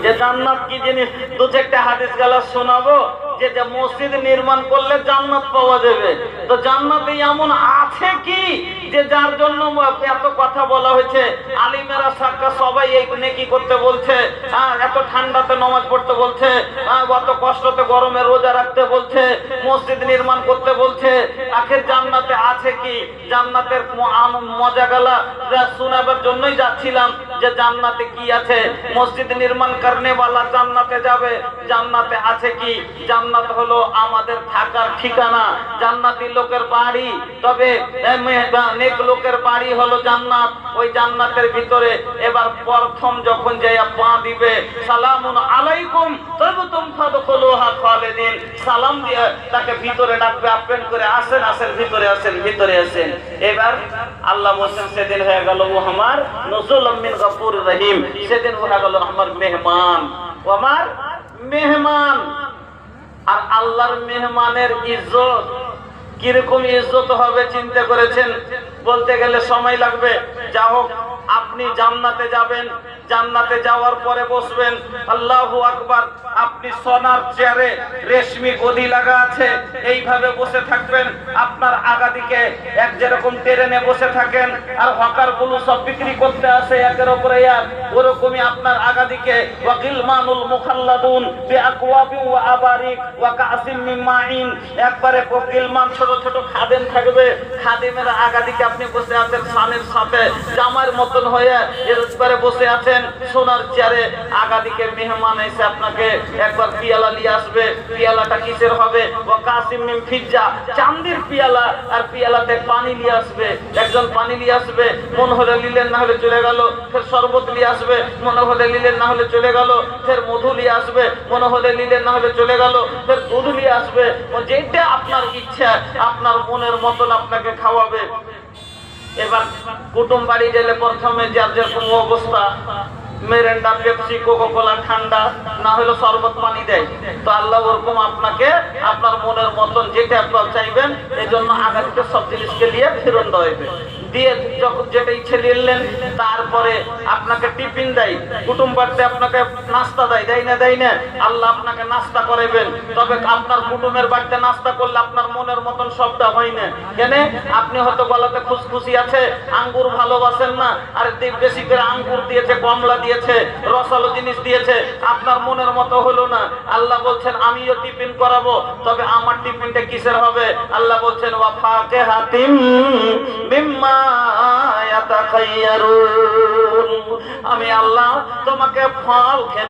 যে জান্নাত কি জিনিস। দু চারটা হাদিস গালা শোনাবো যে মসজিদ নির্মাণ করলে জান্নাত পাওয়া যাবে। তো জান্নাতে এমন আছে কি যে যার জন্য এত কথা বলা হয়েছে, আলিমেরা সাক্কা সবাই এই নেকি করতে বলছে, এত ঠান্ডাতে নামাজ পড়তে বলছে, অত কষ্টতে গরমে রোজা রাখতে বলছে, মসজিদ নির্মাণ করতে বলছে। আখের জান্নাতে আছে কি? জান্নাতের মজা গালা শোনাবার জন্যই যাচ্ছিলাম যে জান্নাতে কি আছে। মসজিদ নির্মাণ করনে वाला জান্নাতে যাবে, জান্নাতে আছে কি? জান্নাত হলো আমাদের থাকার ঠিকানা, জান্নাতি লোকের বাড়ি। তবে নেক লোকের বাড়ি হলো জান্নাত। ওই জান্নাতের ভিতরে এবার প্রথম যখন যাইয়া পা দিবে, সালামুন আলাইকুম তবতুম ফাদখুলুহা খালিদিন, সালাম দিয়ে তাকে ভিতরে ডাকবে, আপ্যায়ন করে আসেন আসেন ভিতরে আসেন ভিতরে আসেন। এবার আল্লাহ বলেন সেদিন হয়ে গেল ও আমার নজুলুম মিন গফুরির রহিম, সেদিন হয়ে গেল আমার মেহমান, ও আমার মেহমান। আর আল্লাহর মেহমানের ইজ্জত কিরকম ইজ্জত হবে চিন্তা করেছেন? বলতে গেলে সময় লাগবে। যা হোক, আপনি জান্নাতে যাবেন, জান্নাতে যাওয়ার পরে বসবেন, আল্লাহু আকবার। আপনি সোনার চেয়ারে রেশমি গদি লাগা আছে, এইভাবে বসে থাকবেন। আপনার আগা দিকে এক যেরকম ট্রেনে বসে থাকেন আর হকার গুলো সব বিক্রি করতে আসে একের উপরে এক, ওরকমই আপনার আগা দিকে ওয়াকিলমানুল মুখাল্লাদুন বিআকওয়াবি ওয়া আবারিক ওয়া কাসিম মিন মাইন, একবারে কোকিলমান ছোট ছোট খাদেম থাকবে। খাদেমের আগা দিকে আপনি বসে আছেন সানের সাথে জামার মতন হয়ে এর উপরে বসে আছেন সোনার চেয়ারে। আগা দিকে মেহমান এসে আপনাকে একবার পিয়ালা নিয়ে আসবে। পিয়ালাটা কিসের হবে? ও কাসিম মিন ফিজ্জা, চাঁদির পিয়ালা, আর পিয়ালাতে পানি নিয়ে আসবে। একজন পানি নিয়ে আসবে, মন হলে নিলেন, না হলে চলে গেল। ফের শরবত নিয়ে আসবে, মনে হলে নিলেন, না হলে চলে গেল। ফের মধু নিয়ে আসবে, মনে হলে নিলেন, না হলে চলে গেল। ফের দুধ নিয়ে আসবে। যেটা আপনার ইচ্ছা আপনার মনের মতন আপনাকে খাওয়াবে। এবার কুটুম বাড়ি গেলে প্রথমে যার যেরকম অবস্থা, মেরেন্ডা, পেপসি, কোকা-কোলা ঠান্ডা, না হলে শরবত পানি দেয়। তো আল্লাহ ওরকম আপনাকে আপনার মনের মতন যেটা আপনার চাইবেন, এই জন্য আগে থেকে সব জিনিসকে নিয়ে ফেরত দেওয়া দিয়ে যখন যেটা ইচ্ছে নিলেন। তারপরে আপনাকে টিফিন দেয়, কুটুম বাড়িতে আপনাকে নাস্তা দেয়, দেয় না দেয় না? আল্লাহ আপনাকে নাস্তা করাবেন। তবে আপনার কুটুমের বাড়িতে নাস্তা করলে আপনার মনের মতন সবটা হয় না। কেন? আপনি হয়তো গলাতে খুশখুশি আছে, আঙ্গুর ভালোবাসেন না, আর বেশি করে আঙ্গুর দিয়েছে, কমলা দিয়েছে, রসালো জিনিস দিয়েছে, আপনার মনের মতো হলো না। আল্লাহ বলছেন আমিও টিফিন করাবো, তবে আমার টিফিনটা কিসের হবে? আল্লাহ বলছেন ওয়া ফাকিহাতিম মিম্মা ইয়াতাখায়্যারুন, আমি আল্লাহ তোমাকে ফল